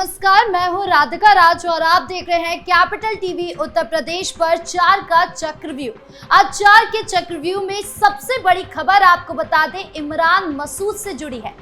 नमस्कार, मैं हूं राधिका राज और आप देख रहे हैं कैपिटल टीवी उत्तर प्रदेश पर 4 का चक्रव्यूह। आज 4 के चक्रव्यूह में सबसे बड़ी खबर आपको बता दें, इमरान मसूद से जुड़ी है।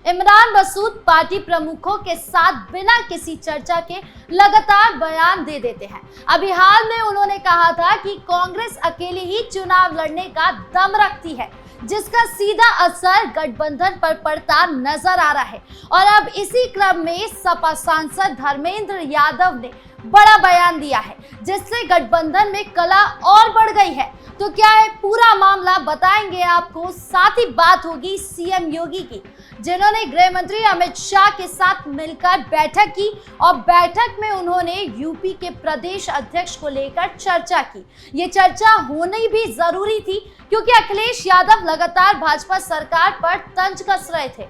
इमरान मसूद पार्टी प्रमुखों के साथ बिना किसी चर्चा के लगातार बयान दे देते हैं। अभी हाल में उन्होंने कहा था कि कांग्रेस अकेले ही चुनाव लड़ने का दम रखती है, जिसका सीधा असर गठबंधन पर पड़ता नजर आ रहा है। और अब इसी क्रम में सपा सांसद धर्मेंद्र यादव ने बड़ा बयान दिया है, जिससे गठबंधन में कला और बढ़ गई है। तो क्या है पूरा मामला, बताएंगे आपको। साथ ही बात होगी सीएम योगी की, जिन्होंने गृह मंत्री अमित शाह के साथ मिलकर बैठक की और बैठक में उन्होंने यूपी के प्रदेश अध्यक्ष को लेकर चर्चा की। ये चर्चा होनी भी जरूरी थी, क्योंकि अखिलेश यादव लगातार भाजपा सरकार पर तंज कस रहे थे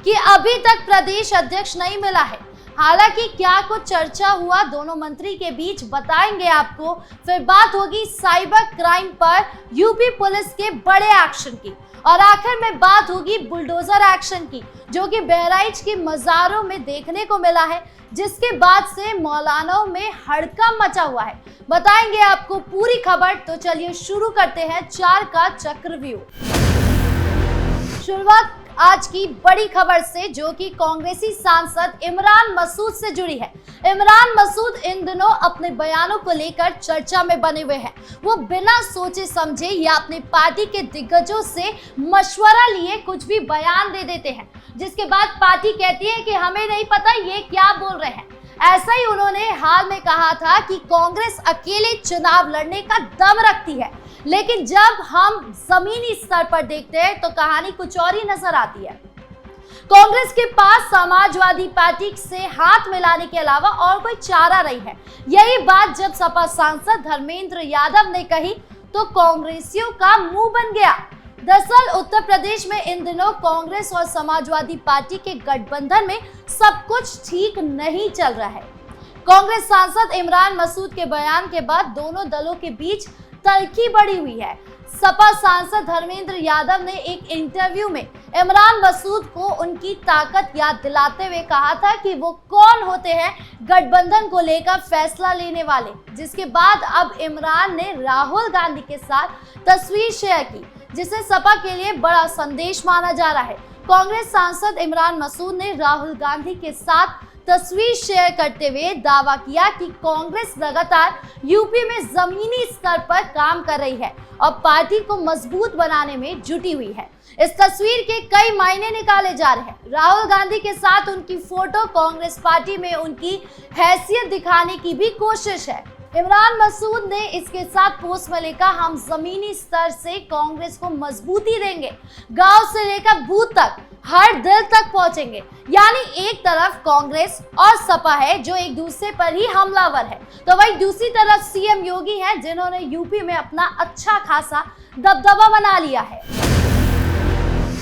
कि अभी तक प्रदेश अध्यक्ष नहीं मिला है। हालांकि क्या कुछ चर्चा हुआ दोनों मंत्री के बीच, बताएंगे आपको। फिर बात होगी साइबर क्राइम पर यूपी पुलिस के बड़े एक्शन की, और आखिर में बात होगी बुलडोजर एक्शन की, जो कि बहराइच के मजारों में देखने को मिला है, जिसके बाद से मौलानाओं में हड़कंप मचा हुआ है। बताएंगे आपको पूरी खबर। तो चलिए शुरू करते हैं 4 का चक्रव्यूह। शुरुआत आज की बड़ी खबर से, जो कि कांग्रेसी सांसद इमरान मसूद से जुड़ी है। इमरान मसूद इन दिनों अपने बयानों को लेकर चर्चा में बने हुए हैं। वो बिना सोचे समझे या अपनी पार्टी के दिग्गजों से मशवरा लिए कुछ भी बयान दे देते हैं, जिसके बाद पार्टी कहती है कि हमें नहीं पता ये क्या बोल रहे हैं। ऐसा ही उन्होंने हाल में कहा था कि कांग्रेस अकेले चुनाव लड़ने का दम रखती है, लेकिन जब हम जमीनी स्तर पर देखते हैं तो कहानी कुछ और ही नजर आती है। कांग्रेस के पास समाजवादी पार्टी से हाथ मिलाने के अलावा और कोई चारा नहीं है। यही बात जब सपा सांसद धर्मेंद्र यादव ने कही तो कांग्रेसियों का मुंह बन गया। दरअसल उत्तर प्रदेश में इन दिनों कांग्रेस और समाजवादी पार्टी के गठबंधन में सब कुछ ठीक नहीं चल रहा है। कांग्रेस सांसद इमरान मसूद के बयान के बाद दोनों दलों के बीच तल्खी बढ़ी हुई है। सपा सांसद धर्मेंद्र यादव ने एक इंटरव्यू में इमरान मसूद को उनकी ताकत याद दिलाते हुए कहा था कि वो कौन होते हैं गठबंधन को लेकर फैसला लेने वाले, जिसके बाद अब इमरान ने राहुल गांधी के साथ तस्वीर शेयर की, जिसे सपा के लिए बड़ा संदेश माना जा रहा है। कांग्रेस सांसद इमरान मसूद ने राहुल गांधी के साथ तस्वीर शेयर करते हुए दावा किया कि कांग्रेस लगातार यूपी में जमीनी स्तर पर काम कर रही है और पार्टी को मजबूत बनाने में जुटी हुई है। इस तस्वीर के कई मायने निकाले जा रहे हैं। राहुल गांधी के साथ उनकी फोटो कांग्रेस पार्टी में उनकी हैसियत दिखाने की भी कोशिश है। इमरान मसूद ने इसके साथ पोस्ट में लिखा, हम जमीनी स्तर से कांग्रेस को मजबूती देंगे, गांव से लेकर बूथ तक, हर दिल तक पहुंचेंगे। यानी एक तरफ कांग्रेस और सपा है जो एक दूसरे पर ही हमलावर है, तो वही दूसरी तरफ सीएम योगी हैं, जिन्होंने यूपी में अपना अच्छा खासा दबदबा बना लिया है।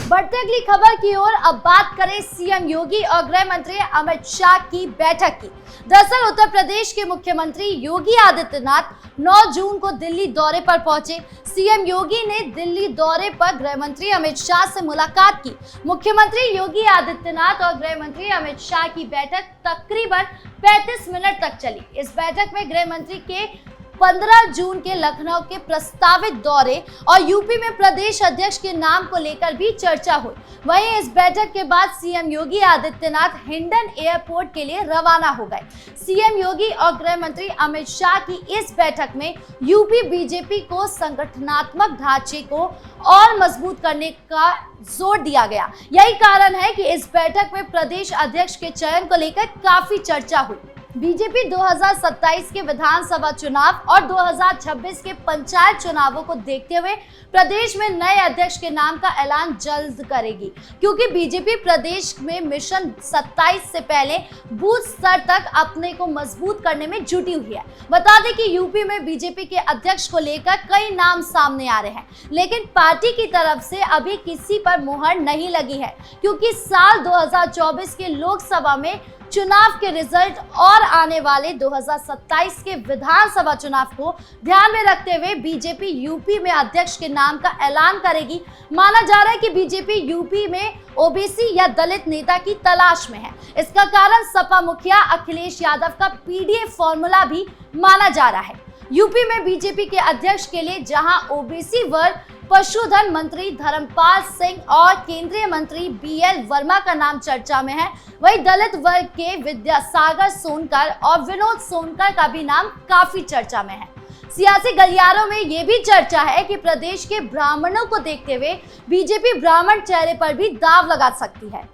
बढ़ते अगली खबर की ओर, अब बात करें सीएम योगी और गृह मंत्री अमित शाह की बैठक की। दरअसल उत्तर प्रदेश के मुख्यमंत्री योगी आदित्यनाथ 9 जून को दिल्ली दौरे पर पहुंचे। सीएम योगी ने दिल्ली दौरे पर गृह मंत्री अमित शाह से मुलाकात की। मुख्यमंत्री योगी आदित्यनाथ और गृह मंत्री अमित शाह की बैठक तकरीबन 35 मिनट तक चली। इस बैठक में गृह मंत्री के 15 जून के लखनऊ के प्रस्तावित दौरे और यूपी में प्रदेश अध्यक्ष के नाम को लेकर भी चर्चा हुई। वहीं इस बैठक के बाद सीएम योगी आदित्यनाथ हिंडन एयरपोर्ट के लिए रवाना हो गए। सीएम योगी और गृह मंत्री अमित शाह की इस बैठक में यूपी बीजेपी को संगठनात्मक ढांचे को और मजबूत करने का जोर दिया गया। यही कारण है कि इस बैठक में प्रदेश अध्यक्ष के चयन को लेकर काफी चर्चा हुई। बीजेपी 2027 के विधानसभा चुनाव और 2026 के पंचायत चुनावों को देखते हुए प्रदेश में नए अध्यक्ष के नाम का ऐलान जल्द करेगी, क्योंकि बीजेपी प्रदेश में मिशन 27 से पहले बूथ स्तर तक अपने को मजबूत करने में जुटी हुई है। बता दें कि यूपी में बीजेपी के अध्यक्ष को लेकर कई नाम सामने आ रहे हैं, लेकिन पार्टी की तरफ से अभी किसी पर मुहर नहीं लगी है, क्योंकि साल 2024 के लोकसभा में चुनाव के रिजल्ट और आने वाले 2027 के विधानसभा चुनाव को ध्यान में रखते हुए बीजेपी यूपी में अध्यक्ष के नाम का ऐलान करेगी। माना जा रहा है कि बीजेपी यूपी में ओबीसी या दलित नेता की तलाश में है। इसका कारण सपा मुखिया अखिलेश यादव का पीडीएफ फॉर्मूला भी माना जा रहा है। यूपी में बीजेपी के अध्यक्ष के लिए जहां ओबीसी वर्ग पशुधन मंत्री धर्मपाल सिंह और केंद्रीय मंत्री बीएल वर्मा का नाम चर्चा में है, वहीं दलित वर्ग के विद्यासागर सोनकर और विनोद सोनकर का भी नाम काफी चर्चा में है। सियासी गलियारों में ये भी चर्चा है कि प्रदेश के ब्राह्मणों को देखते हुए बीजेपी ब्राह्मण चेहरे पर भी दांव लगा सकती है,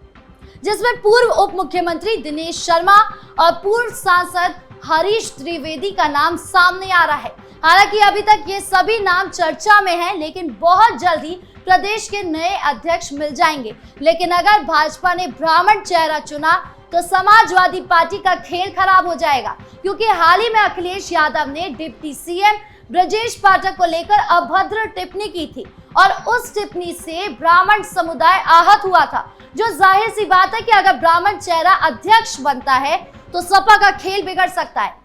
जिसमें पूर्व उप मुख्यमंत्री दिनेश शर्मा और पूर्व सांसद हरीश त्रिवेदी का नाम सामने आ रहा है। हालांकि अभी तक ये सभी नाम चर्चा में हैं, लेकिन बहुत जल्दी प्रदेश के नए अध्यक्ष मिल जाएंगे। लेकिन अगर भाजपा ने ब्राह्मण चेहरा चुना तो समाजवादी पार्टी का खेल खराब हो जाएगा, क्योंकि हाल ही में अखिलेश यादव ने डिप्टी सीएम ब्रजेश पाठक को लेकर अभद्र टिप्पणी की थी और उस टिप्पणी से ब्राह्मण समुदाय आहत हुआ था, जो जाहिर सी बात है कि अगर ब्राह्मण चेहरा अध्यक्ष बनता है तो सपा का खेल बिगड़ सकता है।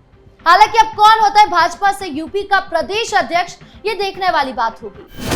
हालांकि अब कौन होता है भाजपा से यूपी का प्रदेश अध्यक्ष, ये देखने वाली बात होगी।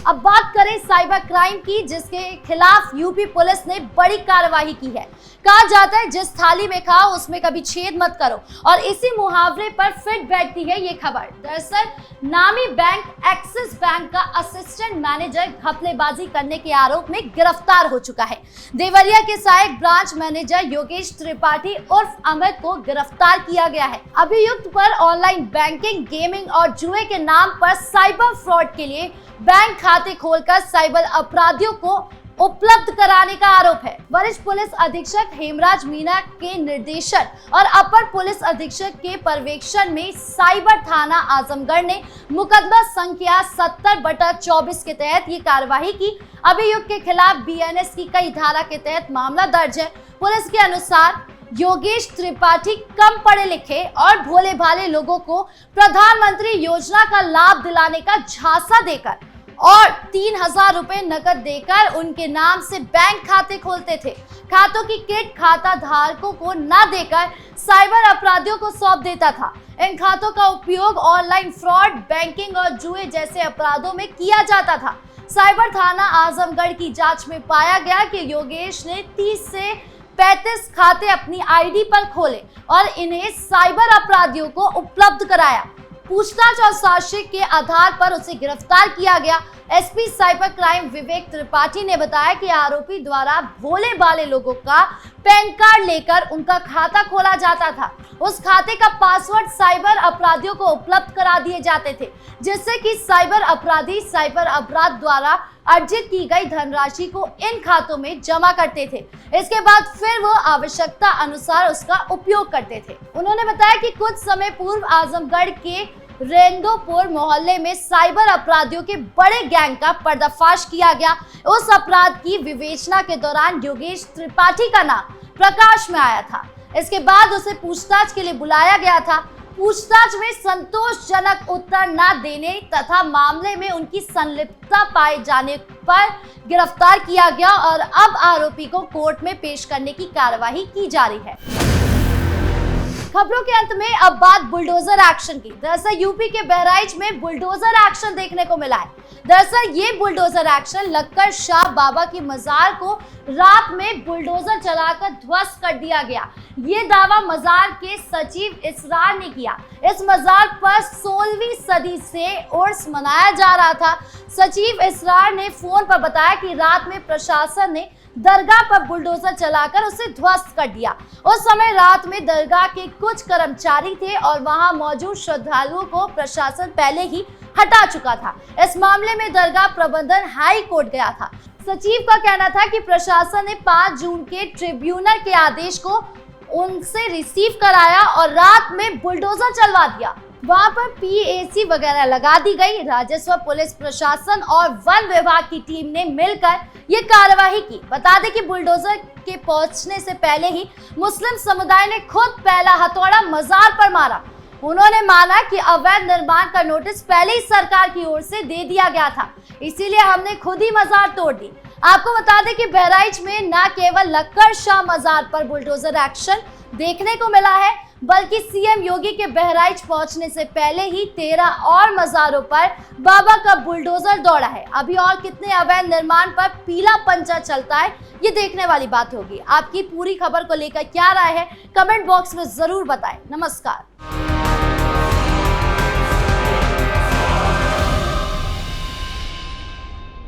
अब बात करें साइबर क्राइम की, जिसके खिलाफ यूपी पुलिस ने बड़ी कार्रवाई की है। कहा जाता है जिस थाली में खाओ उसमें कभी छेद मत करो, और इसी मुहावरे पर फिट बैठती है ये खबर। दरअसल नामी बैंक एक्सिस बैंक का असिस्टेंट मैनेजर घपलेबाजी करने के आरोप में गिरफ्तार हो चुका है। देवरिया के सहायक ब्रांच मैनेजर योगेश त्रिपाठी उर्फ अमित को गिरफ्तार किया गया है। अभियुक्त पर ऑनलाइन बैंकिंग, गेमिंग और जुए के नाम पर साइबर फ्रॉड के लिए बैंक खाते खोलकर साइबर अपराधियों को उपलब्ध कराने का आरोप है। वरिष्ठ पुलिस अधीक्षक हेमराज मीना के निर्देशन और अपर पुलिस अधीक्षक के पर्यवेक्षण में साइबर थाना आजमगढ़ ने मुकदमा संख्या 70/24 के तहत ये कार्रवाई की। अभियुक्त के खिलाफ बीएनएस की कई धारा के तहत मामला दर्ज है। पुलिस के अनुसार योगेश त्रिपाठी कम पढ़े लिखे और भोले भाले लोगों को प्रधानमंत्री योजना का लाभ दिलाने का झांसा देकर और 3000 रुपए नकद देकर उनके नाम से बैंक खाते खोलते थे। खातों की किट खाता धारकों को न देकर साइबर अपराधियों को सौंप देता था। इन खातों का उपयोग ऑनलाइन फ्रॉड, बैंकिंग और जुए जैसे अपराधों में किया जाता था। साइबर थाना आजमगढ़ की जांच में पाया गया कि योगेश ने 30 से 35 खाते अपनी आईडी पर खोले और इन्हें साइबर अपराधियों को उपलब्ध कराया। पूछताछ और साक्ष्य के आधार पर उसे गिरफ्तार किया गया। एसपी साइबर क्राइम विवेक त्रिपाठी ने बताया कि आरोपी द्वारा भोले भाले लोगों का पैन कार्ड लेकर उनका खाता खोला जाता था। उस खाते का पासवर्ड साइबर अपराधियों को उपलब्ध करा दिए जाते थे, जिससे कि साइबर अपराधी साइबर अपराध द्वारा अर्जित की गई धनराशि को इन खातों में जमा करते थे। इसके बाद फिर वो आवश्यकता अनुसार उसका उपयोग करते थे। उन्होंने बताया कि कुछ समय पूर्व आजमगढ़ के रेंदोपुर मोहल्ले में साइबर अपराधियों के बड़े गैंग का पर्दाफाश किया गया। उस अपराध की विवेचना के दौरान योगेश त्रिपाठी का नाम प्रकाश में आया था। इसके बाद उसे पूछताछ के लिए बुलाया गया था। पूछताछ में संतोषजनक उत्तर न देने तथा मामले में उनकी संलिप्तता पाए जाने पर गिरफ्तार किया गया और अब आरोपी को कोर्ट में पेश करने की कार्यवाही की जा रही है। खबरों के अंत में अब बात बुलडोजर एक्शन की। दरअसल यूपी के बहराइच में बुलडोजर एक्शन देखने को मिला है। दरअसल ये बुलडोजर एक्शन लक्कर शाह बाबा की मजार को रात में बुलडोजर चलाकर ध्वस्त कर दिया गया। ये दावा मजार के सचिव इसरार ने किया। इस मजार पर 16वीं सदी से उर्स मनाया जा रहा था। सचिव इसरार ने फोन पर बताया कि रात में प्रशासन ने दरगाह पर बुलडोजर चलाकर उसे ध्वस्त कर दिया। उस समय रात में दरगाह के कुछ कर्मचारी थे और वहां मौजूद श्रद्धालुओं को प्रशासन पहले ही हटा चुका था। इस मामले में दरगाह प्रबंधन हाई कोर्ट गया था। सचिव का कहना था कि प्रशासन ने 5 जून के ट्रिब्यूनल के आदेश को उनसे रिसीव कराया और रात में बुलडोजर चलवा दिया। वहां पर पीएसी वगैरह लगा दी गई। राजस्व, पुलिस प्रशासन और वन विभाग की टीम ने मिलकर ये कार्यवाही की। बता दें कि बुलडोजर के पहुंचने से पहले ही मुस्लिम समुदाय ने खुद पहला हथौड़ा मजार पर मारा। उन्होंने माना कि अवैध निर्माण का नोटिस पहले ही सरकार की ओर से दे दिया गया था, इसीलिए हमने खुद ही मजार तोड़ दी। आपको बता दें कि बहराइच में न केवल लक्कड़ शाह मजार पर बुलडोजर एक्शन देखने को मिला है, बल्कि सीएम योगी के बहराइच पहुंचने से पहले ही 13 और मजारों पर बाबा का बुलडोजर दौड़ा है। अभी और कितने अवैध निर्माण पर पीला पंचा चलता है, ये देखने वाली बात होगी। आपकी पूरी खबर को लेकर क्या राय है, कमेंट बॉक्स में जरूर बताएं। नमस्कार।